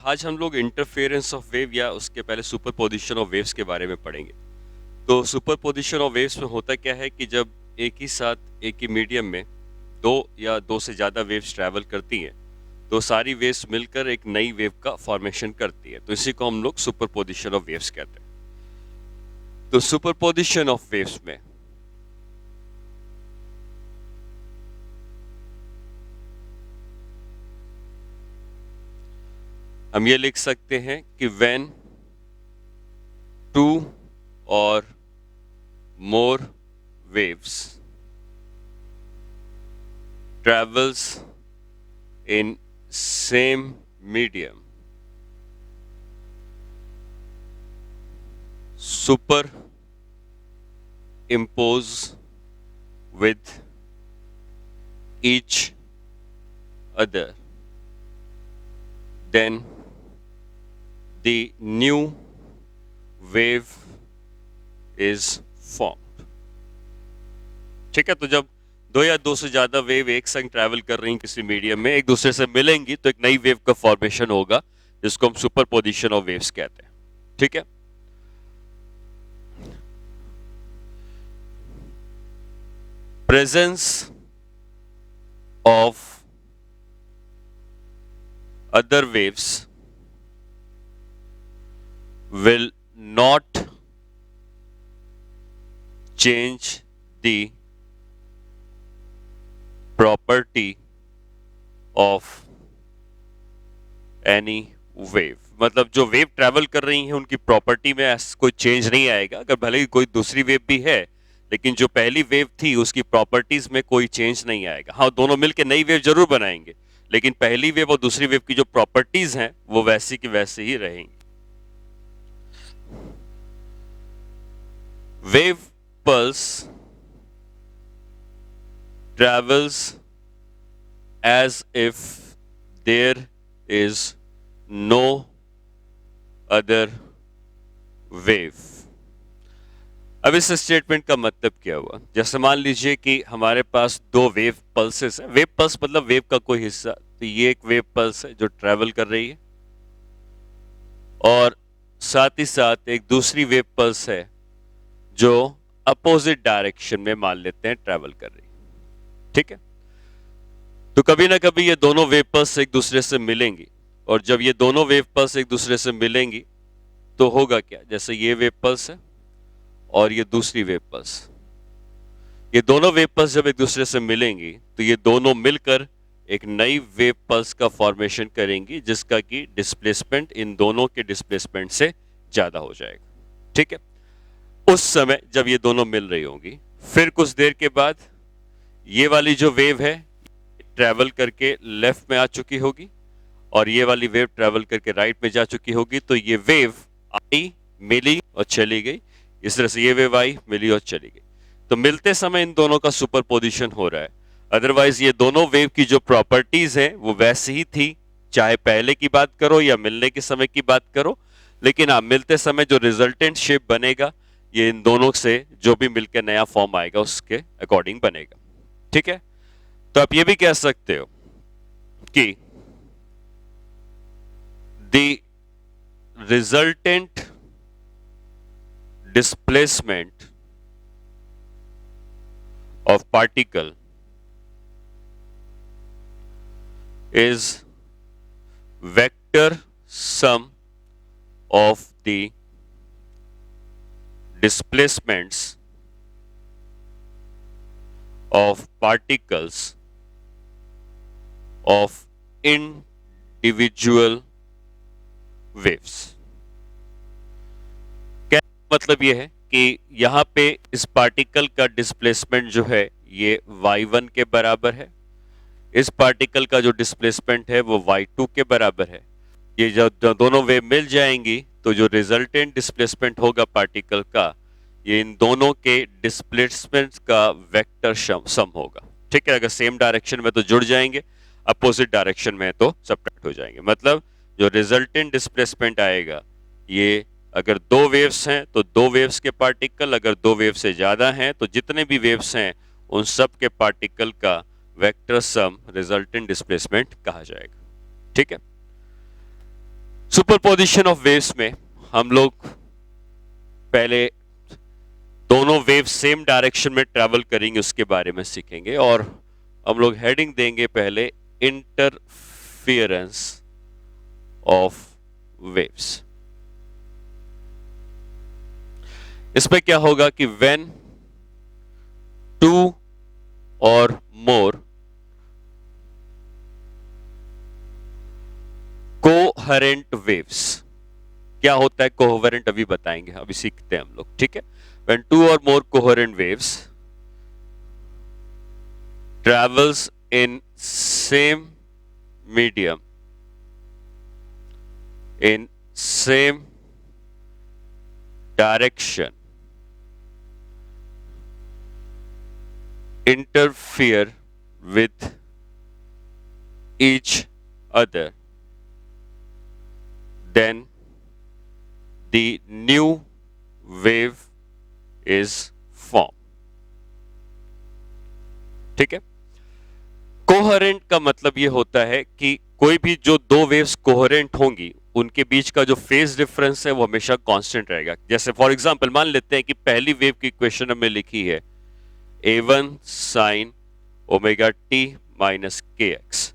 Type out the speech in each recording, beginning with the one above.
आज हम लोग इंटरफेरेंस ऑफ वेव या उसके पहले सुपरपोजिशन ऑफ वेव्स के बारे में पढ़ेंगे। तो सुपरपोजिशन ऑफ वेव्स में होता क्या है कि जब एक ही साथ एक ही मीडियम में दो या दो से ज़्यादा वेव्स ट्रैवल करती हैं, तो सारी वेव्स मिलकर एक नई वेव का फॉर्मेशन करती है। तो इसी को हम लोग सुपरपोजिशन ऑफ वेव्स कहते हैं। तो सुपरपोजिशन ऑफ वेव्स में हम ये लिख सकते हैं कि व्हेन टू और more waves travels in same medium, superimpose with each other, then the new wave is formed। ठीक है, तो जब दो या दो से ज्यादा वेव एक संग ट्रैवल कर रही हैं किसी मीडियम में, एक दूसरे से मिलेंगी तो एक नई वेव का फॉर्मेशन होगा, जिसको हम सुपरपोजिशन ऑफ वेव्स कहते हैं। ठीक है, presence of other waves will not change the property of any wave। मतलब जो वेव ट्रैवल कर रही हैं उनकी प्रॉपर्टी में कोई चेंज नहीं आएगा। अगर भले ही कोई दूसरी वेव भी है, लेकिन जो पहली वेव थी उसकी प्रॉपर्टीज में कोई चेंज नहीं आएगा। हाँ, दोनों मिलकर नई वेव जरूर बनाएंगे, लेकिन पहली वेव और दूसरी वेव की जो प्रॉपर्टीज हैं वो वैसी की वैसी ही रहेंगी। Wave pulse travels as if there is no other wave। अब इस स्टेटमेंट का मतलब क्या हुआ? जैसे मान लीजिए कि हमारे पास दो वेव पल्सेस है। वेव पल्स मतलब वेव का कोई हिस्सा। तो ये एक वेव पल्स है जो ट्रेवल कर रही है, और साथ ही साथ एक दूसरी वेव पल्स है जो अपोजिट डायरेक्शन में मान लेते हैं ट्रेवल कर रही है। ठीक है, तो कभी ना कभी ये दोनों वेव पल्स एक दूसरे से मिलेंगी, और जब ये दोनों वेव पल्स एक दूसरे से मिलेंगी तो होगा क्या? जैसे ये वेव पल्स है और ये दूसरी वेव पल्स, ये दोनों वेव पल्स जब एक दूसरे से मिलेंगी तो ये दोनों मिलकर एक नई वेव पल्स का फॉर्मेशन करेंगी, जिसका कि डिस्प्लेसमेंट इन दोनों के डिस्प्लेसमेंट से ज्यादा हो जाएगा। ठीक है, उस समय जब ये दोनों मिल रही होंगी, फिर कुछ देर के बाद ये वाली जो वेव है ट्रैवल करके लेफ्ट में आ चुकी होगी, और ये वाली वेव ट्रैवल करके राइट में जा चुकी होगी। तो ये वेव आई, मिली और चली गई। इस तरह से ये वेव आई, मिली और चली गई। तो मिलते समय इन दोनों का सुपरपोजिशन हो रहा है। अदरवाइज ये दोनों वेव की जो प्रॉपर्टीज हैं वो वैसी ही थी, चाहे पहले की बात करो या मिलने के समय की बात करो। लेकिन आप मिलते समय जो रिजल्टेंट शेप बनेगा, ये इन दोनों से जो भी मिलकर नया फॉर्म आएगा उसके अकॉर्डिंग बनेगा। ठीक है, तो आप ये भी कह सकते हो कि the resultant displacement of particle is vector sum of the displacements of particles of individual waves। क्या मतलब यह है कि यहां पे इस पार्टिकल का डिस्प्लेसमेंट जो है ये y1 के बराबर है, इस पार्टिकल का जो डिस्प्लेसमेंट है वो y2 के बराबर है। ये जब दोनों वेव मिल जाएंगी तो जो रिजल्टेंट डिस्प्लेसमेंट होगा पार्टिकल का, ये इन दोनों के डिस्प्लेसमेंट का वेक्टर सम होगा। ठीक है, अगर सेम डायरेक्शन में तो जुड़ जाएंगे, अपोजिट डायरेक्शन में तो सब्ट्रैक्ट हो जाएंगे। मतलब जो रिजल्टेंट डिस्प्लेसमेंट आएगा, ये अगर दो वेव्स हैं तो दो वेव्स के पार्टिकल, अगर दो वेव से ज्यादा हैं तो जितने भी वेव्स हैं उन सब के पार्टिकल का वेक्टर सम रिजल्टेंट डिस्प्लेसमेंट कहा जाएगा। ठीक है, सुपरपोजिशन ऑफ वेव्स में हम लोग पहले दोनों वेव्स सेम डायरेक्शन में ट्रैवल करेंगे उसके बारे में सीखेंगे, और हम लोग हेडिंग देंगे पहले इंटरफियरेंस ऑफ वेव्स। इसमें क्या होगा कि when two or more coherent waves, क्या होता है कोहेरेंट अभी बताएंगे, अभी सीखते हैं हम लोग, ठीक है। When two or more coherent waves travels in same medium in same direction interfere with each other, then the new wave is formed। ठीक है। कोहेरेंट का मतलब यह होता है कि कोई भी जो दो वेव्स कोहेरेंट होंगी उनके बीच का जो फेज डिफरेंस है वो हमेशा कांस्टेंट रहेगा। जैसे फॉर एग्जांपल मान लेते हैं कि पहली वेव की इक्वेशन हमें लिखी है a1 sin omega t minus k x,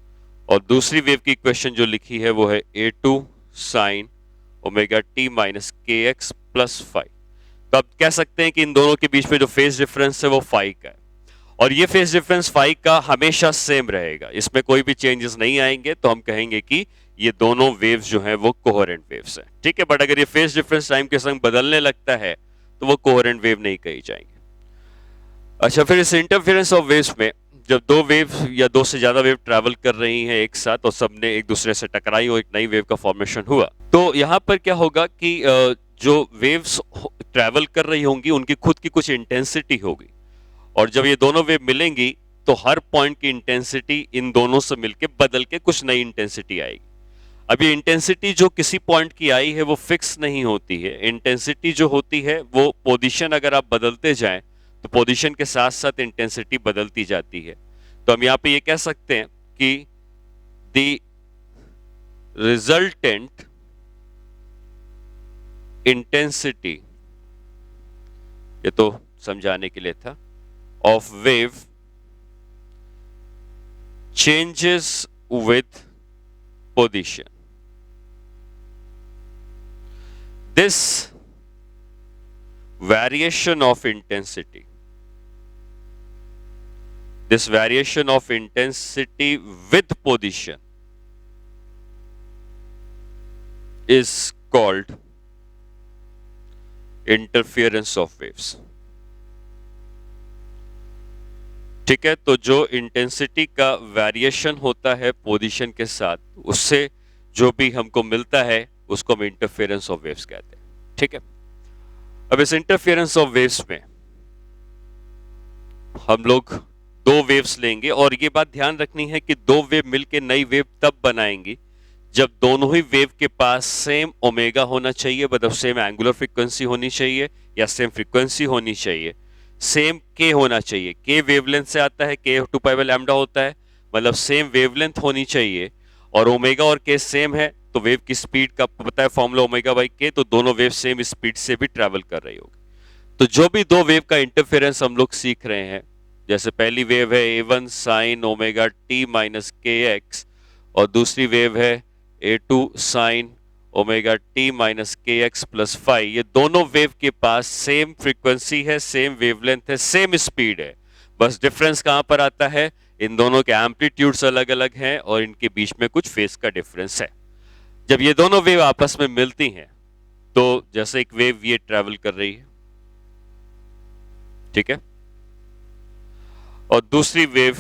और दूसरी वेव की इक्वेशन जो लिखी है वो है a2 sin omega t minus k x plus five. तो आप कह सकते हैं कि इन दोनों के बीच में जो फेज डिफरेंस है वो फाइव का है, और ये फेज डिफरेंस फाइव का हमेशा सेम रहेगा, इसमें कोई भी चेंजेस नहीं आएंगे, तो हम कहेंगे कि ये दोनों वेव्स जो हैं वो कोहेरेंट वेव्स हैं, ठीक है। बट अगर ये फेज डिफरेंस टाइम के संग बदलने लगता है तो वो कोहेरेंट वेव नहीं कही जाएंगे। अच्छा, फिर इस इंटरफेरेंस ऑफ वेव्स में जब दो वेव या दो से ज्यादा वेव ट्रैवल कर रही हैं एक साथ और सबने एक दूसरे से टकराई और एक नई वेव का फॉर्मेशन हुआ, तो यहां पर क्या होगा कि जो वेव्स ट्रैवल कर रही होंगी उनकी खुद की कुछ इंटेंसिटी होगी, और जब ये दोनों वेव मिलेंगी तो हर पॉइंट की इंटेंसिटी इन दोनों से मिलकर बदल के कुछ नई इंटेंसिटी आएगी। अब ये इंटेंसिटी जो किसी पॉइंट की आई है वो फिक्स नहीं होती है। इंटेंसिटी जो होती है वो पोजीशन अगर आप बदलते जाएं तो पोजीशन के साथ साथ इंटेंसिटी बदलती जाती है। तो हम यहां पे ये कह सकते हैं कि द रिजल्टेंट इंटेंसिटी, ये तो समझाने के लिए था, of wave changes with position। This variation of intensity with position is called interference of waves। ठीक है, तो जो इंटेंसिटी का वेरिएशन होता है पोजीशन के साथ, उससे जो भी हमको मिलता है उसको हम इंटरफेरेंस ऑफ वेव्स कहते हैं, ठीक है। अब इस इंटरफेरेंस ऑफ वेव्स में हम लोग दो वेव्स लेंगे, और ये बात ध्यान रखनी है कि दो वेव मिलके नई वेव तब बनाएंगी जब दोनों ही वेव के पास सेम ओमेगा होना चाहिए, मतलब सेम एंगुलर फ्रीक्वेंसी होनी चाहिए या सेम फ्रीक्वेंसी होनी चाहिए, सेम के होना चाहिए। के वेवलेंथ से आता है, के 2 पाई बाय लैम्डा होता है, मतलब सेम वेवलेंथ होनी चाहिए, और ओमेगा और के सेम है तो वेव की स्पीड का पता है फॉर्मूला ओमेगा बाई के, तो दोनों वेव सेम स्पीड से भी ट्रैवल कर रही होगी। तो जो भी दो वेव का इंटरफेरेंस हम लोग सीख रहे हैं, जैसे पहली वेव है a1 sine omega t minus k x, और दूसरी वेव है a2 sine omega t minus k x plus five, ये दोनों वेव के पास सेम फ्रीक्वेंसी है, सेम वेवलेंथ है, सेम स्पीड है। बस डिफरेंस कहां पर आता है, इन दोनों के एम्पलीट्यूड्स अलग अलग हैं और इनके बीच में कुछ फेज का डिफरेंस है। जब ये दोनों वेव आपस में मिलती हैं तो जैसे एक वेव ये ट्रैवल कर रही है, ठीक है, और दूसरी वेव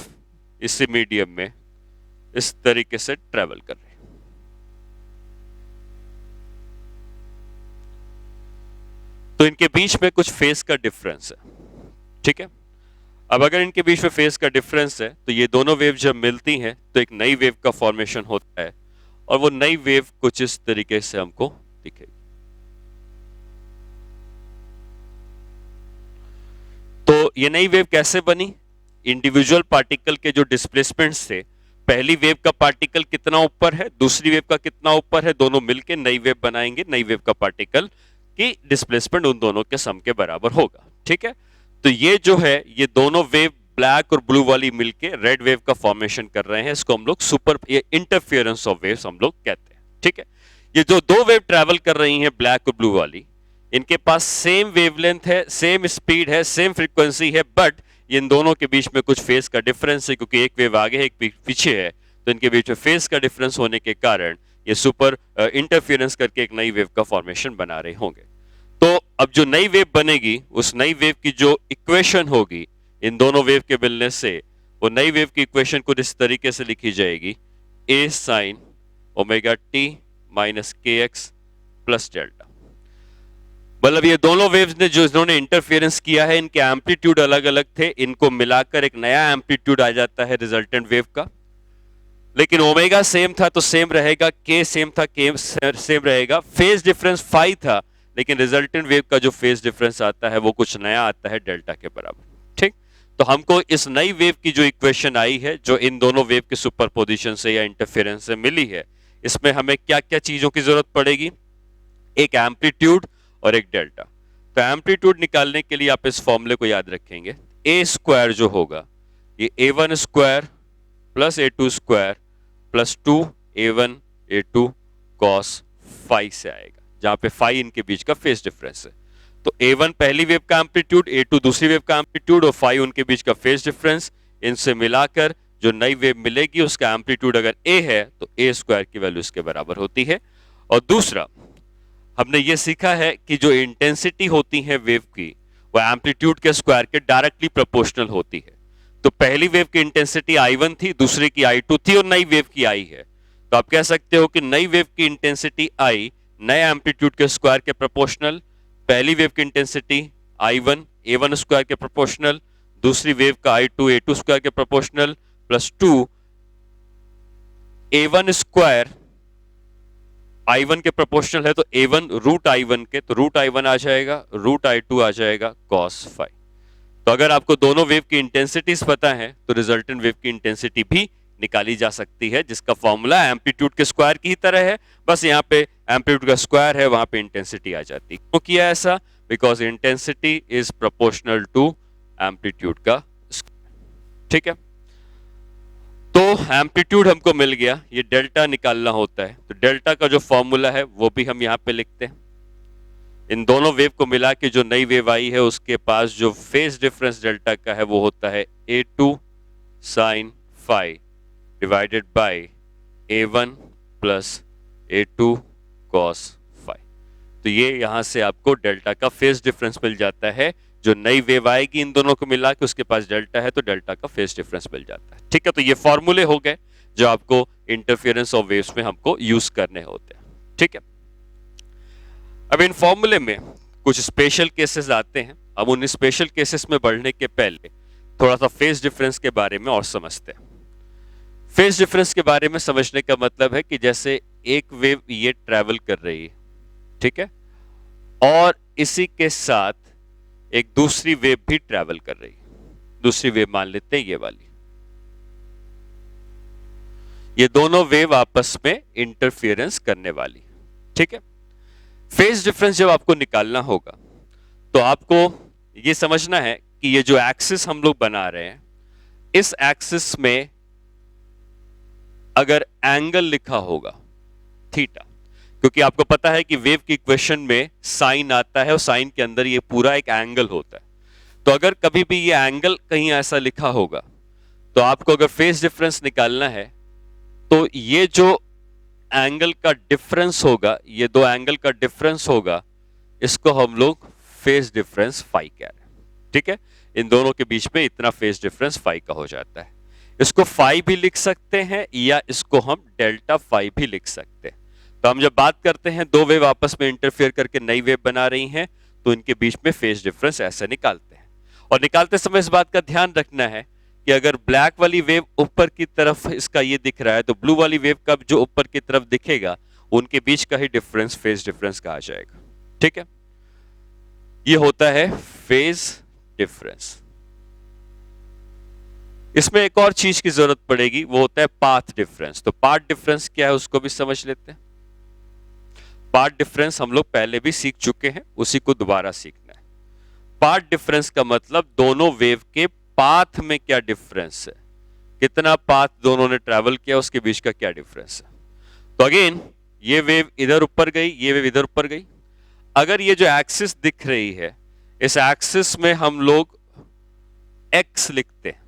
इसी मीडियम में इस तरीके से ट्रैवल कर रही है। तो इनके बीच में कुछ फेज का डिफरेंस है, ठीक है। अब अगर इनके बीच में फेज का डिफरेंस है तो ये दोनों वेव जब मिलती हैं तो एक नई वेव का फॉर्मेशन होता है, और वो नई वेव कुछ इस तरीके से हमको दिखेगी। तो ये नई वेव कैसे बनी, इंडिविजुअल पार्टिकल के जो डिस्प्लेसमेंट्स थे पहली वेव का पार्टिकल कितना ऊपर है, दूसरी वेव का कितना ऊपर है, दोनों मिलके नई वेव बनाएंगे। नई वेव का पार्टिकल की डिस्प्लेसमेंट उन दोनों के सम के बराबर होगा। ठीक है, तो ये जो है, ये दोनों वेव ब्लैक और ब्लू वाली मिलके रेड वेव का फॉर्मेशन कर रहे हैं। इसको हम लोग सुपर इंटरफेरेंस ऑफ वेव्स हम लोग कहते हैं। ठीक है, ये जो दो वेव ट्रैवल कर रही हैं ब्लैक और ब्लू वाली, इनके पास सेम वेवलेंथ है, सेम स्पीड है, सेम फ्रीक्वेंसी है, बट इन दोनों के बीच में कुछ फेज का डिफरेंस है, क्योंकि एक वेव आगे है एक पीछे है, तो इनके बीच में फेज का डिफरेंस होने के कारण ये सुपर इंटरफेरेंस करके एक नई वेव का फॉर्मेशन बना रहे होंगे। तो अब जो नई वेव बनेगी, उस नई वेव की जो इक्वेशन होगी इन दोनों वेव के मिलने से, वो नई वेव की इक्वेशन कुछ इस तरीके से लिखी जाएगी, ए sign omega t minus k x plus delta. मतलब ये दोनों वेव्स ने जो इन्होंने इंटरफेरेंस किया है, इनके एम्पलीट्यूड अलग अलग थे, इनको मिलाकर एक नया एम्पलीट्यूड आ जाता है रिजल्टेंट वेव का। लेकिन ओमेगा सेम था तो सेम रहेगा, के सेम था के सेम रहेगा, फेज डिफरेंस फाई था, लेकिन रिजल्टेंट वेव का जो फेज डिफरेंस आता है वो कुछ नया आता है डेल्टा के बराबर। ठीक, तो हमको इस नई वेव की जो इक्वेशन आई है, जो इन दोनों वेव के सुपरपोजिशन से या इंटरफेरेंस से मिली है, इसमें हमें क्या क्या चीजों की जरूरत पड़ेगी, एक एम्पलीट्यूड और एक डेल्टा। तो एम्पलीट्यूड निकालने के लिए आप इस फॉर्मूले को याद रखेंगे, ए स्क्वायर जो होगा ये a1 square plus a2 square plus 2 a1 a2 cos phi से आएगा, जहां पे फाई इनके बीच का फेज डिफरेंस है। तो a1 पहली वेव का एम्पलीट्यूड, a2 दूसरी वेव का एम्पलीट्यूड और फाई उनके बीच का फेज डिफरेंस, इनसे मिलाकर जो नई वेव मिलेगी उसका एम्पलीट्यूड अगर a है तो a स्क्वायर की वैल्यू इसके बराबर होती है। और दूसरा हमने ये सीखा है कि जो इंटेंसिटी होती है वेव की, वो एम्पलीट्यूड के स्क्वायर के डायरेक्टली प्रोपोर्शनल होती है। तो पहली वेव की इंटेंसिटी I1 थी, दूसरी की I2 थी और नई वेव की I है। तो आप कह सकते हो कि नई वेव की इंटेंसिटी I नए एम्पलीट्यूड के स्क्वायर के प्रोपोर्शनल, पहली वेव की इंटेंसिटी I1 A1 स्क्वायर के प्रोपोर्शनल, दूसरी वेव का I2 A2 स्क्वायर के proportional, plus 2 A1 square I1 के प्रोपोर्शनल है, तो A1 रूट I1 के, तो रूट I1 आ जाएगा, रूट I2 आ जाएगा कॉस फाई। तो अगर आपको दोनों वेव की इंटेंसिटीज पता है तो रिजल्टेंट वेव की इंटेंसिटी भी निकाली जा सकती है, जिसका फॉर्मूला एम्पलीट्यूड के स्क्वायर की ही तरह है, बस यहाँ पे एम्पलीट्यूड का स्क्वायर है, वहां पे इंटेंसिटी आ जाती है। क्यों किया ऐसा? Because intensity is proportional to amplitude का स्क्वायर। ठीक है, तो एम्पलीट्यूड हमको मिल गया, ये डेल्टा निकालना होता है, तो डेल्टा का जो फॉर्मूला है वो भी हम यहाँ पे लिखते हैं। इन दोनों वेव को मिला के जो नई वेव आई है उसके पास जो फेज डिफरेंस डेल्टा का है वो होता है A2 sine phi divided by A1 plus A2 cos phi. तो ये यहां से आपको डेल्टा का फेज डिफरेंस मिल जाता है। जो नई वेव आएगी इन दोनों को मिला के उसके पास डेल्टा है, तो डेल्टा का फेज डिफरेंस मिल जाता है। ठीक है, तो ये फॉर्मूले हो गए जो आपको इंटरफेरेंस ऑफ वेव्स में हमको यूज करने होते हैं। ठीक है, अब इन फॉर्मूले में कुछ स्पेशल केसेस आते हैं। अब उन स्पेशल केसेस में बढ़ने के पहले थोड़ा सा फेज डिफरेंस के बारे में और समझते हैं। फेज डिफरेंस के बारे में समझने का मतलब है कि जैसे एक वेव ये ट्रैवल कर रही है, ठीक है, और इसी के साथ एक दूसरी वेव भी ट्रैवल कर रही है। दूसरी वेव मान लेते हैं ये वाली, ये दोनों वेव आपस में इंटरफेरेंस करने वाली। ठीक है, फेज डिफरेंस जब आपको निकालना होगा तो आपको ये समझना है कि ये जो एक्सिस हम लोग बना रहे हैं, इस एक्सिस में अगर एंगल लिखा होगा थीटा, क्योंकि आपको पता है कि वेव की इक्वेशन में साइन आता है और साइन के अंदर ये पूरा एक एंगल होता है। तो अगर कभी भी ये एंगल कहीं ऐसा लिखा होगा तो आपको अगर फेज डिफरेंस निकालना है तो ये जो एंगल का डिफरेंस होगा, ये दो एंगल का डिफरेंस होगा, इसको हम लोग फेज डिफरेंस फाई कह रहे हैं। ठीक है, इन दोनों के बीच में इतना फेज डिफरेंस फाई का हो जाता है। इसको फाई भी लिख सकते हैं या इसको हम डेल्टा फाई भी लिख सकते हैं। तो हम जब बात करते हैं दो वेव आपस में इंटरफेयर करके नई वेव बना रही हैं, तो इनके बीच में फेज डिफरेंस ऐसे निकालते हैं। और निकालते समय इस बात का ध्यान रखना है कि अगर ब्लैक वाली वेव ऊपर की तरफ इसका ये दिख रहा है, तो ब्लू वाली वेव का जो ऊपर की तरफ दिखेगा उनके बीच का ही डिफरेंस फेज डिफरेंस कहा जाएगा। ठीक है, ये होता है फेज डिफरेंस। इसमें एक और चीज की जरूरत पड़ेगी, वो होता है पाथ डिफरेंस। तो पाथ डिफरेंस क्या है उसको भी समझ लेते हैं। पाथ डिफरेंस हम लोग पहले भी सीख चुके हैं, उसी को दोबारा सीखना है। पाथ डिफरेंस का मतलब दोनों वेव के पाथ में क्या डिफरेंस है, कितना पाथ दोनों ने ट्रैवल किया, उसके बीच का क्या डिफरेंस है। तो अगेन ये वेव इधर ऊपर गई, ये वेव इधर ऊपर गई। अगर ये जो एक्सिस दिख रही है, इस एक्सिस में हम लोग x लिखते हैं,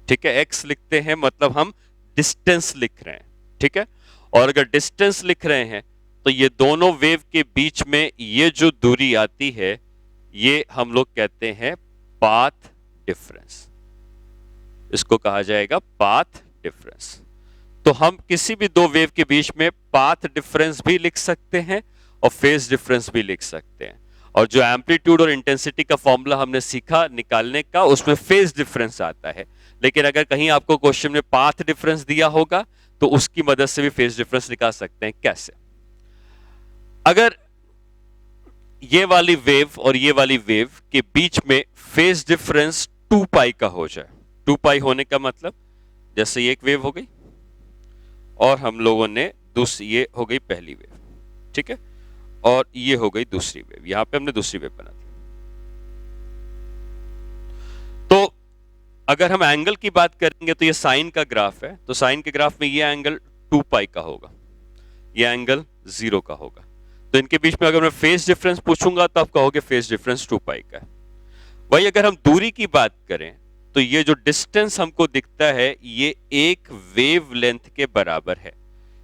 ठीक है। x लिखते हैं मतलब हम डिस्टेंस लिख रहे हैं, ठीक है। और अगर डिस्टेंस लिख रहे हैं तो ये दोनों वेव के बीच में ये जो दूरी आती है, ये हम लोग कहते हैं पाथ डिफरेंस। इसको कहा जाएगा पाथ डिफरेंस। तो हम किसी भी दो वेव के बीच में पाथ डिफरेंस भी लिख सकते हैं और फेज डिफरेंस भी लिख सकते हैं। और जो एम्पलीट्यूड और इंटेंसिटी का फॉर्मूला हमने सीखा निकालने का, उसमें फेज डिफरेंस आता है। लेकिन अगर कहीं आपको क्वेश्चन में पाथ डिफरेंस दिया होगा तो उसकी मदद से भी फेज डिफरेंस निकाल सकते हैं। कैसे? अगर ये वाली वेव और ये वाली वेव के बीच में फेज डिफरेंस 2 पाई का हो जाए, 2 पाई होने का मतलब जैसे ये एक वेव हो गई और हम लोगों ने दूसरी, ये हो गई पहली वेव, ठीक है, और ये हो गई दूसरी वेव। यहां पे हमने दूसरी वेव बना दी। तो अगर हम एंगल की बात करेंगे तो ये साइन का ग्राफ है, तो साइन के ग्राफ में ये एंगल 2 पाई का होगा, ये एंगल 0 का होगा। तो इनके बीच में अगर मैं फेज डिफरेंस पूछूंगा तो आप कहोगे फेज डिफरेंस 2 पाई का है। वही अगर हम दूरी की बात करें तो ये जो डिस्टेंस हमको दिखता है, ये एक वेव लेंथ के बराबर है,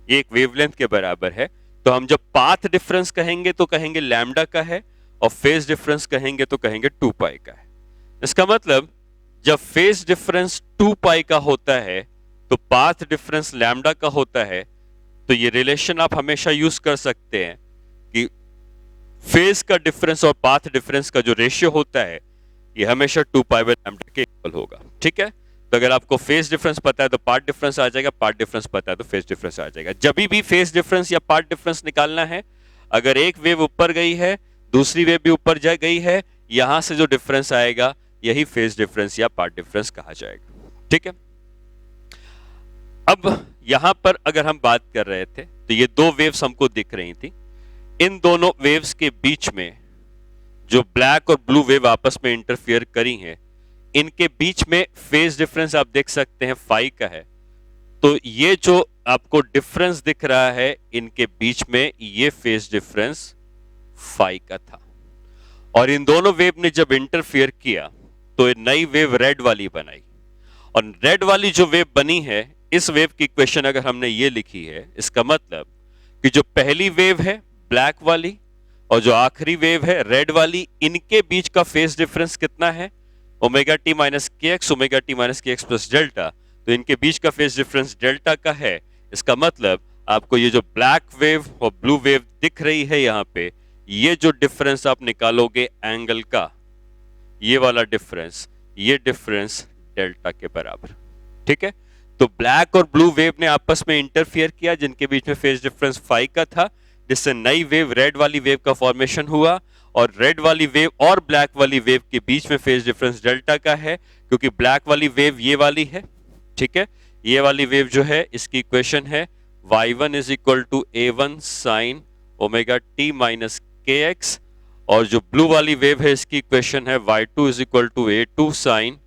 ये एक वेव लेंथ के बराबर है। तो हम जब पाथ डिफरेंस कहेंगे तो कहेंगे लैम्डा का है, और फेज डिफरेंस कहेंगे तो कहेंगे 2 पाई का है। इसका मतलब जब फेज डिफरेंस 2 पाई का होता है तो पाथ डिफरेंस लैम्डा का होता है। तो ये रिलेशन आप हमेशा यूज कर सकते हैं कि फेज का डिफरेंस और पाथ डिफरेंस का जो रेशियो होता है, ये हमेशा 2 पाई बाय लैम्डा के इक्वल होगा, ठीक है। तो अगर आपको फेज डिफरेंस पता है तो पाथ डिफरेंस आ जाएगा, पाथ डिफरेंस पता है तो फेज डिफरेंस आ जाएगा। जब भी फेज डिफरेंस या पाथ डिफरेंस निकालना है, अगर एक वेव ऊपर गई है, दूसरी वेव भी ऊपर जा गई है, यहां से जो डिफरेंस आएगा यही फेज डिफरेंस या पाथ डिफरेंस कहा जाएगा, ठीक है। अब यहां पर अगर हम बात कर रहे थे तो ये दो वेव्स हमको दिख रही थी। इन दोनों वेव्स के बीच में जो ब्लैक और ब्लू वेव आपस में इंटरफियर करी हैं, इनके बीच में फेज डिफरेंस आप देख सकते हैं फाई का है। तो ये जो आपको डिफरेंस दिख रहा है इनके बीच में, ये फेज डिफरेंस फाई का था। और इन दोनों वेव ने जब इंटरफियर किया तो एक नई वेव रेड वाली बनाई। और रेड वाली जो वेव बनी है, इस वेव की इक्वेशन अगर हमने ये लिखी है, इसका मतलब कि जो पहली वेव है ब्लैक वाली और जो आखिरी वेव है रेड वाली, इनके बीच का फेज डिफरेंस कितना है? Omega t minus k x, omega t minus k x plus delta. तो इनके बीच का फेज डिफरेंस डेल्टा का है। इसका मतलब आपको ये जो ब्लैक वेव और ब्लू वेव दिख रही है यहाँ पे, ये जो डिफरेंस आप निकालोगे एंगल का, ये वाला डिफरेंस, ये डिफरेंस डेल्टा के बराबर, ठीक है। तो ब्लैक और ब्लू वेव ने आपस में इंटरफियर किया, जिनके बीच में फेज डिफरेंस फाई का था, जिससे नई वेव रेड वाली वेव का फॉर्मेशन हुआ। और रेड वाली वेव और ब्लैक वाली वेव के बीच में फेज डिफरेंस डेल्टा का है, क्योंकि ब्लैक वाली वेव ये वाली है, ठीक है। ये वाली वेव जो है इसकी इक्वेशन है y1 is equal to a1 sine omega t minus k x, और जो ब्लू वाली वेव है इसकी इक्वेशन है y2 is equal to a2 sine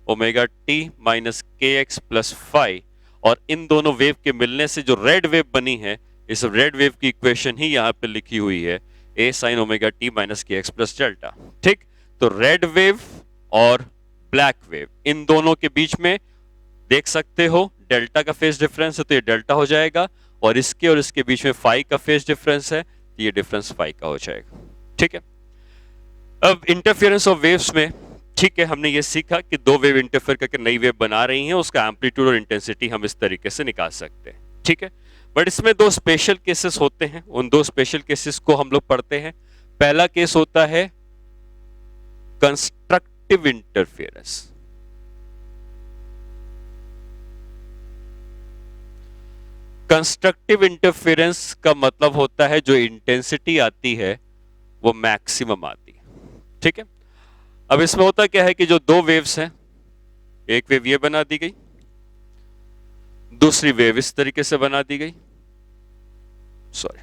omega t minus k x plus phi. और इन दोनों वेव के मिलने से जो रेड वेव बनी है, इस रेड वेव की इक्वेशन ही यहाँ पे लिखी हुई है a sign omega t minus k x plus delta, ठीक। तो रेड वेव और ब्लैक वेव, इन दोनों के बीच में देख सकते हो डेल्टा का फेज डिफरेंस है, तो ये डेल्टा हो जाएगा। और इसके बीच में फाई का फेज डिफरेंस है, तो ये डिफरेंस फाई का हो जाएगा, ठीक है। अब इंटरफेरेंस ऑफ वेव्स में, ठीक है, हमने ये सीखा कि दो वेव इंटरफेयर करके नई वेव बना रही हैं, उसका एम्पलीट्यूड और इंटेंसिटी हम इस तरीके से निकाल सकते हैं, ठीक है। बट इसमें दो स्पेशल केसेस होते हैं, उन दो स्पेशल केसेस को हम लोग पढ़ते हैं। पहला केस होता है कंस्ट्रक्टिव इंटरफेरेंस। कंस्ट्रक्टिव इंटरफेरेंस का मतलब होता है जो इंटेंसिटी आती है वो मैक्सिमम आती है, ठीक है। अब इसमें होता क्या है कि जो दो वेव्स हैं, एक वेव ये बना दी गई, दूसरी वेव इस तरीके से बना दी गई, सॉरी,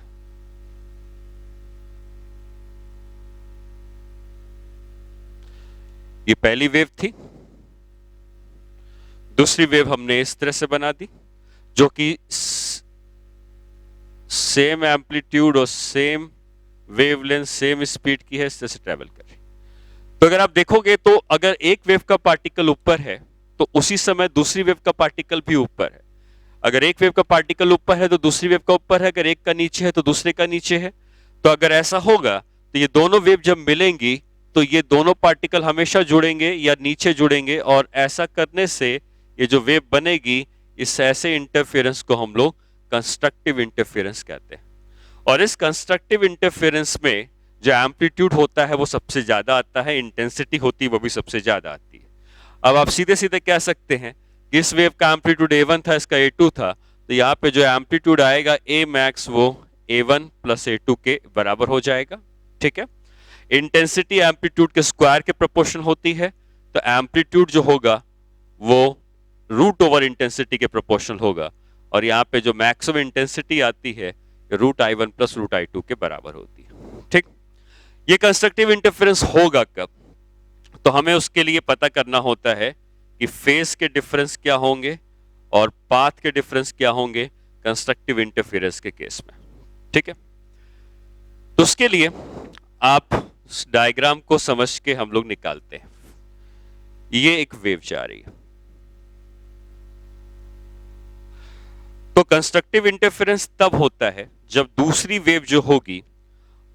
ये पहली वेव थी, दूसरी वेव हमने इस तरह से बना दी जो कि सेम एम्पलीट्यूड और सेम वेवलेंथ सेम स्पीड की है, इस तरह से ट्रेवल कर रही। तो अगर आप देखोगे तो अगर एक वेव का पार्टिकल ऊपर है तो उसी समय दूसरी वेव का पार्टिकल भी ऊपर है, अगर एक वेव का पार्टिकल ऊपर है तो दूसरी वेव का ऊपर है, अगर एक का नीचे है तो दूसरे का नीचे है। तो अगर ऐसा होगा तो ये दोनों वेव जब मिलेंगी तो ये दोनों पार्टिकल हमेशा जुड़ेंगे या नीचे जुड़ेंगे, और ऐसा करने से ये जो वेव बनेगी, इस ऐसे इंटरफेरेंस को हम लोग कंस्ट्रक्टिव इंटरफेरेंस कहते हैं। और इस कंस्ट्रक्टिव इंटरफेरेंस में जो एम्पलीट्यूड होता है वो सबसे ज्यादा आता है, इंटेंसिटी होती है वो भी सबसे ज्यादा आती है। अब आप सीधे सीधे कह सकते हैं कि इस वेव का एम्पलीट्यूड A1 था, इसका A2 था, तो यहाँ पे जो एम्पलीट्यूड आएगा A मैक्स वो A1 प्लस A2 के बराबर हो जाएगा। ठीक है, इंटेंसिटी एम्पलीट्यूड के स्क्वायर के प्रोपोर्शन होती है, तो एम्पलीट्यूड जो होगा वो रूट ओवर इंटेंसिटी के प्रोपोर्शनल होगा, और यहाँ पे जो मैक्सिमम इंटेंसिटी आती है root I1 plus root I2 के बराबर होती है। ठीक, ये कंस्ट्रक्टिव इंटरफेरेंस होगा कब, तो हमें उसके लिए पता करना होता है कि फेज के डिफरेंस क्या होंगे और पाथ के डिफरेंस क्या होंगे कंस्ट्रक्टिव इंटरफेरेंस के केस में। ठीक है, तो उसके लिए आप डायग्राम को समझ के हम लोग निकालते हैं। ये एक वेव जा रही है, तो कंस्ट्रक्टिव इंटरफेरेंस तब होता है जब दूसरी वेव जो होगी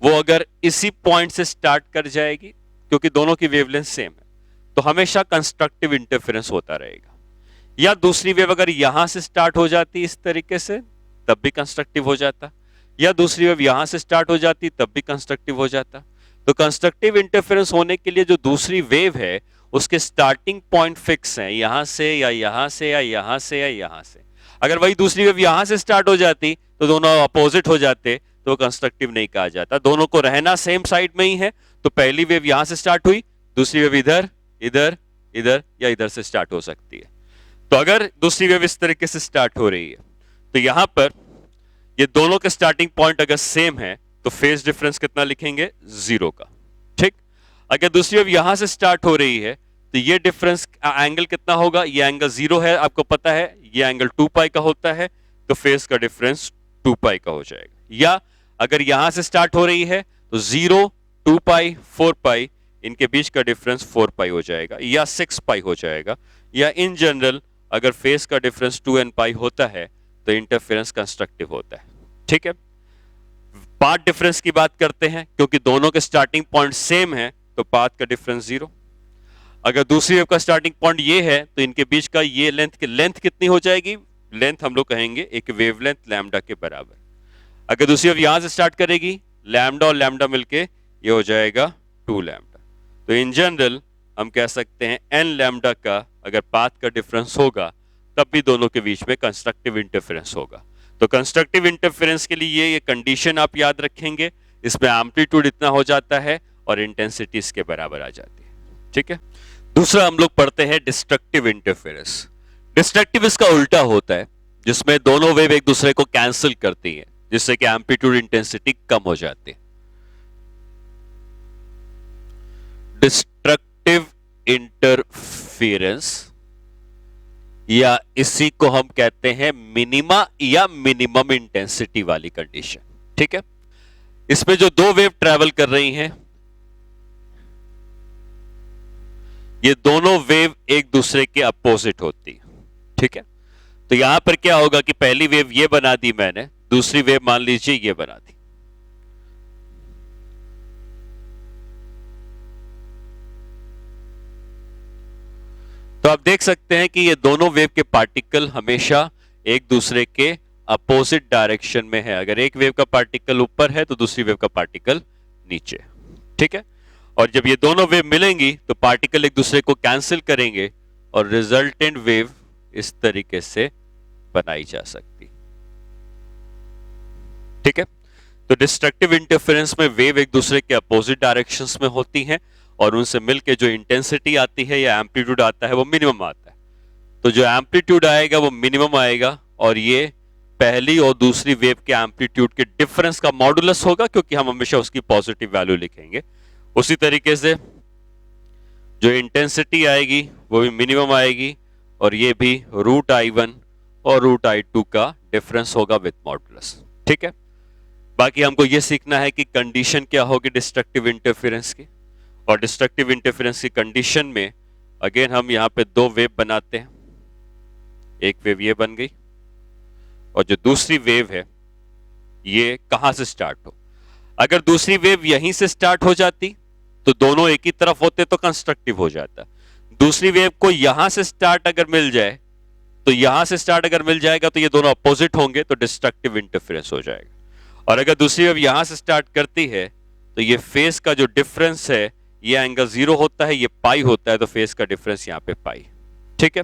वो अगर इसी पॉइंट से स्टार्ट कर जाएगी, क्योंकि दोनों की वेवलेंथ सेम है, तो हमेशा कंस्ट्रक्टिव इंटरफेरेंस होता रहेगा। या दूसरी वेव अगर यहां से स्टार्ट हो जाती इस तरीके से, तब भी कंस्ट्रक्टिव हो जाता, या दूसरी वेव यहां से स्टार्ट हो जाती तब भी कंस्ट्रक्टिव हो जाता। तो कंस्ट्रक्टिव इंटरफेरेंस होने के लिए जो दूसरी वेव है उसके स्टार्टिंग पॉइंट फिक्स है, यहां से या यहां से या यहां से या यहां से। अगर वही दूसरी वेव यहां से स्टार्ट हो जाती तो दोनों अपोजिट हो जाते, तो कंस्ट्रक्टिव नहीं कहा जाता। दोनों को रहना सेम साइड में ही है, तो पहली वेव यहां से स्टार्ट हुई, दूसरी वेव इधर इधर इधर या इधर से स्टार्ट हो सकती है। तो अगर दूसरी वेव इस तरीके से स्टार्ट हो रही है तो यहां पर ये दोनों के स्टार्टिंग पॉइंट अगर सेम है तो फेज डिफरेंस कितना लिखेंगे, 0 का। ठीक, अगर दूसरी वेव यहां से स्टार्ट हो रही है तो ये डिफरेंस एंगल कितना होगा, ये एंगल 0 है, आपको पता है, ये एंगल 2 पाई का होता है, तो फेज का डिफरेंस 2 पाई का हो जाएगा। या अगर यहां से स्टार्ट हो रही है तो 0, 2 पाई, 4 पाई, इनके बीच का डिफरेंस 4 पाई हो जाएगा या 6 पाई हो जाएगा। या इन जनरल अगर फेज का डिफरेंस 2n पाई होता है तो इंटरफेरेंस कंस्ट्रक्टिव होता है। ठीक है, पाथ डिफरेंस की बात करते हैं, क्योंकि दोनों के स्टार्टिंग पॉइंट सेम है तो पाथ का डिफरेंस 0। अगर दूसरी वेव का स्टार्टिंग पॉइंट ये है तो इनके बीच का ये लेंथ कितनी हो जाएगी, लेंथ हम लोग कहेंगे एक वेवलेंथ लैम्डा के बराबर। अगर दूसरी वेव यहां से स्टार्ट करेगी, लैम्डा और लैम्डा मिलके ये हो जाएगा 2 लैम्डा। तो इन जनरल हम कह सकते हैं n लैम्डा का अगर पाथ का डिफरेंस होगा तब भी दोनों के बीच में कंस्ट्रक्टिव इंटरफेरेंस होगा। तो कंस्ट्रक्टिव इंटरफेरेंस के लिए ये कंडीशन आप याद रखेंगे, इसमें एम्पलीट्यूड इतना हो जाता है और इंटेंसिटी इसके बराबर आ जाती है। ठीक है, दूसरा हम लोग पढ़ते हैं डिस्ट्रक्टिव इंटरफेरेंस। डिस्ट्रक्टिव इसका उल्टा होता है, जिसमें दोनों वेव एक दूसरे को कैंसिल करती हैं, जिससे कि एम्पलीट्यूड इंटेंसिटी कम हो जाती है। डिस्ट्रक्टिव इंटरफेरेंस या इसी को हम कहते हैं मिनिमा या मिनिमम इंटेंसिटी वाली कंडीशन। ठीक है, इसमें जो दो वेव ट्रेवल कर रही हैं, ये दोनों वेव एक दूसरे के अपोजिट होती है। ठीक है, तो यहां पर क्या होगा कि पहली वेव ये बना दी मैंने, दूसरी वेव मान लीजिए ये बना दी। तो आप देख सकते हैं कि ये दोनों वेव के पार्टिकल हमेशा एक दूसरे के अपोजिट डायरेक्शन में है। अगर एक वेव का पार्टिकल ऊपर है तो दूसरी वेव का पार्टिकल नीचे। ठीक है, और जब ये दोनों वेव मिलेंगी तो पार्टिकल एक दूसरे को कैंसिल करेंगे और रिजल्टेंट वेव इस तरीके से बनाई जा सकती। ठीक है, तो डिस्ट्रक्टिव इंटरफेरेंस में वेव एक दूसरे के अपोजिट डायरेक्शंस में होती हैं और उनसे मिलकर जो इंटेंसिटी आती है या एम्पलीट्यूड आता है वो मिनिमम आता है। तो जो एम्पलीट्यूड आएगा वो मिनिमम आएगा, और ये पहली और दूसरी वेव के एम्पलीट्यूड के डिफरेंस का मॉडुलस होगा, क्योंकि हम हमेशा उसकी पॉजिटिव वैल्यू लिखेंगे। उसी तरीके से जो इंटेंसिटी आएगी वो भी मिनिमम आएगी, और ये भी √I1 और √I2 का डिफरेंस होगा विथ मॉडुलस। ठीक है, बाकी हमको ये सीखना है कि कंडीशन क्या होगी डिस्ट्रक्टिव इंटरफेरेंस की, और डिस्ट्रक्टिव इंटरफेरेंस की कंडीशन में अगेन हम यहाँ पे दो वेव बनाते हैं। एक वेव ये बन गई, और जो दूसरी वेव है ये कहां से स्टार्ट हो। अगर दूसरी वेव यहीं से स्टार्ट हो जाती तो दोनों एक ही तरफ होते तो कंस्ट्रक्टिव हो जाता। दूसरी वेव को यहां से स्टार्ट अगर मिल जाए, तो यहां से स्टार्ट अगर मिल जाएगा तो ये दोनों अपोजिट होंगे, तो डिस्ट्रक्टिव इंटरफेरेंस हो जाएगा। और अगर दूसरी वेव यहां से स्टार्ट करती है तो ये फेस का जो डिफरेंस है ये एंगल 0 होता है, ये पाई होता है, तो फेस का डिफरेंस यहाँ पे पाई। ठीक है,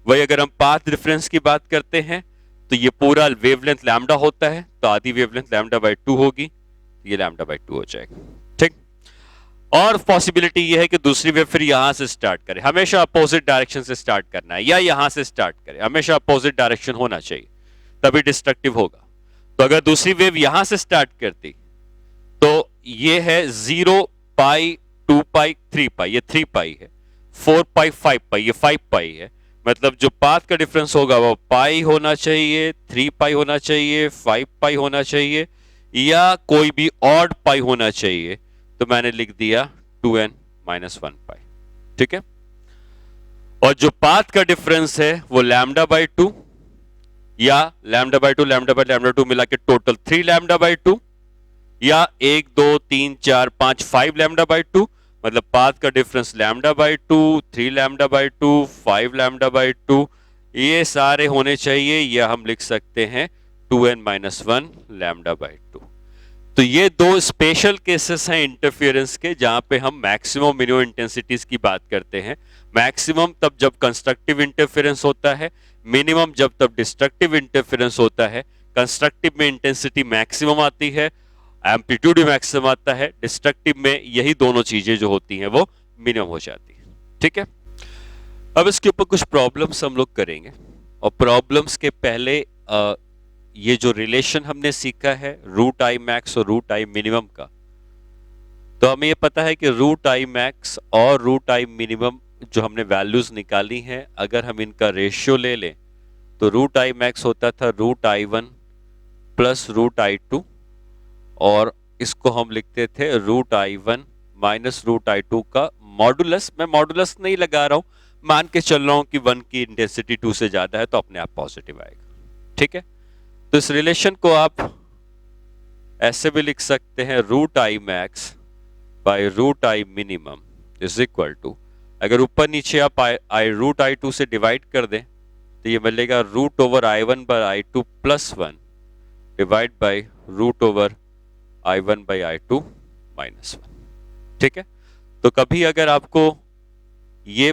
वही अगर हम पाथ डिफरेंस की बात करते हैं तो ये पूरा वेवलेंथ लैम्डा होता है, तो आधी वेवलेंथ λ/2 होगी, ये λ/2 हो जाएगा। ठीक, और पॉसिबिलिटी ये है कि दूसरी वेव फिर यहां से स्टार्ट करे, हमेशा अपोजिट डायरेक्शन से स्टार्ट करना है, या यहां से स्टार्ट करे, हमेशा अपोजिट डायरेक्शन होना चाहिए, तभी डिस्ट्रक्टिव होगा। तो अगर दूसरी वेव यहां से स्टार्ट करती तो ये है 0 पाई 2 पाई 3 पाई, ये 3 पाई है, 4 पाई 5 पाई, ये 5 पाई है। मतलब जो पाथ का डिफरेंस होगा वो पाई होना चाहिए, 3 पाई होना चाहिए, 5 पाई होना चाहिए, या कोई भी ऑड पाई होना चाहिए। तो मैंने लिख दिया 2n-1 पाई। ठीक है, और जो पाथ का डिफरेंस है वो λ/2 या λ/2 λ/2 मिला के टोटल 3 λ/2, या 1 2 3 4 5 5 λ/2, मतलब पाथ का डिफरेंस λ/2, 3 λ/2, 5 λ/2, ये सारे होने चाहिए, या हम लिख सकते हैं 2n-1 λ/2। तो ये दो स्पेशल केसेस हैं इंटरफेरेंस के, जहां पे हम मैक्सिमम मिनिमम इंटेंसिटीज की बात करते हैं। मैक्सिमम तब जब कंस्ट्रक्टिव इंटरफेरेंस होता है, मिनिमम जब तब डिस्ट्रक्टिव इंटरफेरेंस होता है। कंस्ट्रक्टिव में इंटेंसिटी मैक्सिमम आती है, एम्पलीट्यूड भी मैक्सिमम आता है, डिस्ट्रक्टिव में यही दोनों चीजें जो होती हैं वो मिनिमम हो जाती है। ठीक है, अब इसके ऊपर कुछ प्रॉब्लम्स हम लोग करेंगे, और प्रॉब्लम्स के पहले ये जो रिलेशन हमने सीखा है √I max और √I minimum का, तो हमें ये पता है कि √I max और √I minimum जो हमने वैल्यूज निकाली हैं, अगर हम इनका रेशियो ले लें तो √I max होता था √I1 प्लस √I2, और इसको हम लिखते थे √I1 माइनस √I2 का मॉडुलस। मैं मॉडुलस नहीं लगा रहा हूं, मान के चल रहा हूं कि 1 की इंटेंसिटी 2 से ज्यादा है तो अपने आप पॉजिटिव आएगा। ठीक है, तो इस रिलेशन को आप ऐसे भी लिख सकते हैं √I max by √I minimum is equal to, अगर ऊपर नीचे आप √I2 से डिवाइड कर दें तो ये मिलेगा √I1/I2 plus 1 divide by √I1/I2 minus 1। ठीक है, तो कभी अगर आपको ये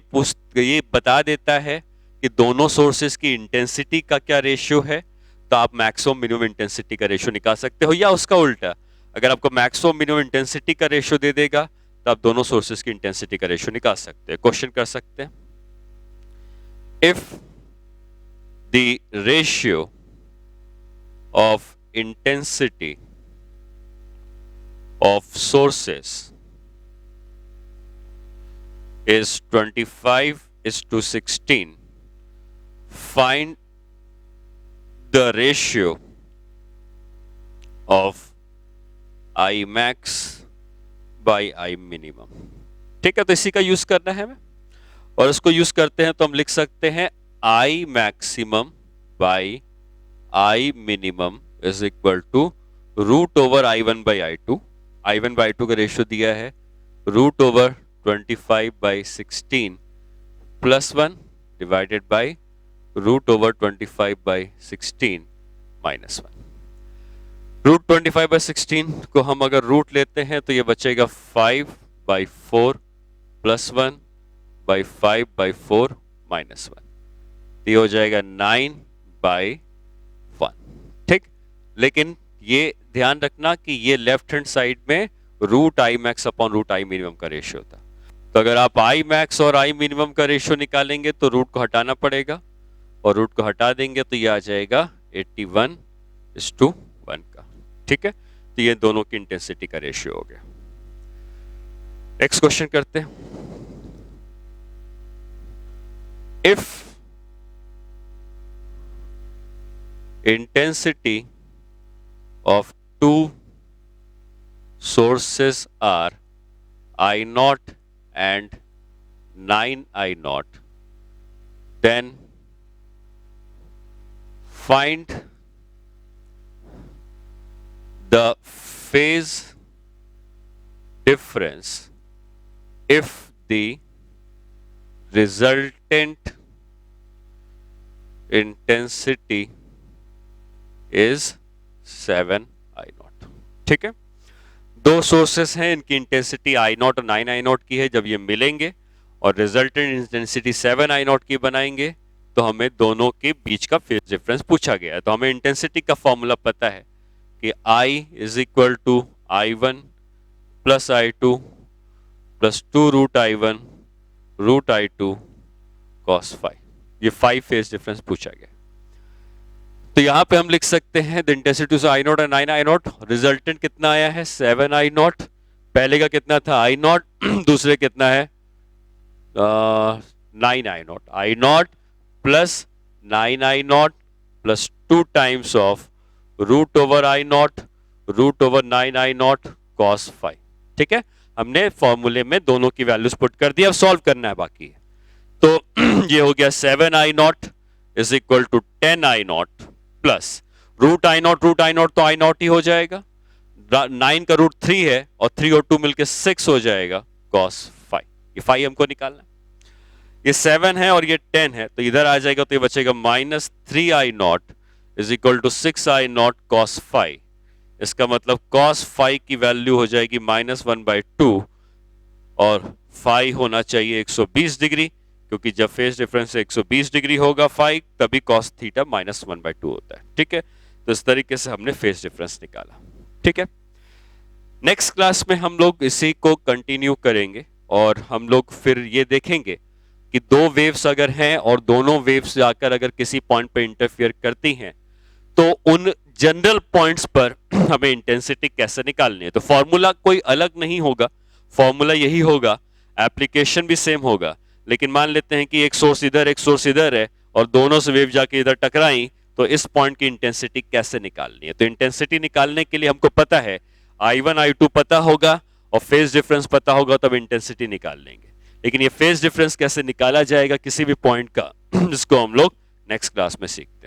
बता देता है कि दोनों सोर्सेस की इंटेंसिटी का क्या रेशियो है, तो आप मैक्सिमम मिनिमम इंटेंसिटी का रेशियो निकाल सकते हो, या उसका उल्टा, अगर आपको मैक्सिमम मिनिमम इंटेंसिटी का रेशियो दे देगा तो आप दोनों सोर्सेस की इंटेंसिटी का रेशियो निकाल सकते हैं। क्वेश्चन कर सकते हैं, if the ratio of intensity of sources is 25:16, find the ratio of I max by I minimum। ठीक है, तो इसी का यूज करना है हमें, और इसको यूज करते हैं तो हम लिख सकते हैं I maximum by I minimum is equal to √I1/I2। I1/I2 का रेशियो दिया है √25/16 प्लस 1 डिवाइडेड बाई √25/16 माइनस 1। √25/16 को हम अगर रूट लेते हैं तो ये बचेगा 5/4 प्लस 1/5/4 माइनस 1, ये हो जाएगा 9/1। ठीक, लेकिन ये ध्यान रखना कि ये लेफ्ट हैंड साइड में √I max upon √I minimum का रेशियो था। तो अगर आप आई मैक्स और आई मिनिमम का रेशियो निकालेंगे तो रूट को हटाना पड़ेगा, और रूट को हटा देंगे तो ये आ जाएगा 81:1 का। ठीक है, तो ये दोनों की इंटेंसिटी का रेशियो हो गया। नेक्स्ट क्वेश्चन करते हैं। If intensity of two sources are I naught and 9 I naught, then find the phase difference if the resultant intensity is 7 I naught। ठीक है, दो सोर्सेस हैं, इनकी इंटेंसिटी I naught और 9 I naught की है। जब ये मिलेंगे और रिजल्टेंट इंटेंसिटी 7 I naught की बनाएंगे तो हमें दोनों के बीच का फेज डिफरेंस पूछा गया है। तो हमें इंटेंसिटी का फॉर्मूला पता है कि I is equal to I1 plus I2 plus 2 root I1 root I2 cos phi। ये 5 फेज डिफरेंस पूछा गया। तो यहां पे हम लिख सकते हैं the intensity of I not और 9 आई नॉट। रिजल्टेंट कितना आया है 7 आई नॉट, पहले का कितना था आई नॉट, दूसरे कितना है 9 I naught plus 9 I naught plus 2 times of root over I naught root over 9 I naught cos five. ठीक है, हमने फॉर्मूले में दोनों की वैल्यूज पुट कर दी, अब सॉल्व करना है बाकी है। तो ये हो गया 7 I naught is equal to 10 I naught plus root I naught तो आई नॉट ही हो जाएगा, 9 का रूट 3 है और 3 और 2 मिलके 6 हो जाएगा cos 5। ये 5 हमको निकालना है, ये 7 है और ये 10 है, तो इधर आ जाएगा तो ये बचेगा minus 3 I naught is equal to 6 I naught cos 5। इसका मतलब cos 5 की वैल्यू हो जाएगी -1/2 और फाई होना चाहिए 120 डिग्री, क्योंकि जब फेज डिफरेंस 120 डिग्री होगा फाई तभी cos थीटा -1/2 होता है। ठीक है, तो इस तरीके से हमने फेज डिफरेंस निकाला। ठीक है, नेक्स्ट क्लास में हम लोग इसी को कंटिन्यू करेंगे और हम लोग फिर ये देखेंगे कि दो वेव्स अगर हैं और दोनों वेव्स जाकर अगर किसी पॉइंट पे इंटरफियर करती हैं तो उन जनरल पॉइंट्स पर हमें इंटेंसिटी कैसे निकालनी है। तो फॉर्मूला कोई अलग नहीं होगा, फॉर्मूला यही होगा, एप्लीकेशन भी सेम होगा। लेकिन मान लेते हैं कि एक सोर्स इधर है और दोनों से वेव जाके इधर टकराई, तो इस पॉइंट की इंटेंसिटी कैसे निकालनी है। तो इंटेंसिटी निकालने के लिए हमको पता है I1 I2 पता होगा और फेज डिफरेंस पता होगा, तब इंटेंसिटी निकाल लेंगे। लेकिन ये फेज डिफरेंस कैसे निकाला जाएगा किसी भी पॉइंट का, जिसको हम लोग नेक्स्ट क्लास में सीखते हैं।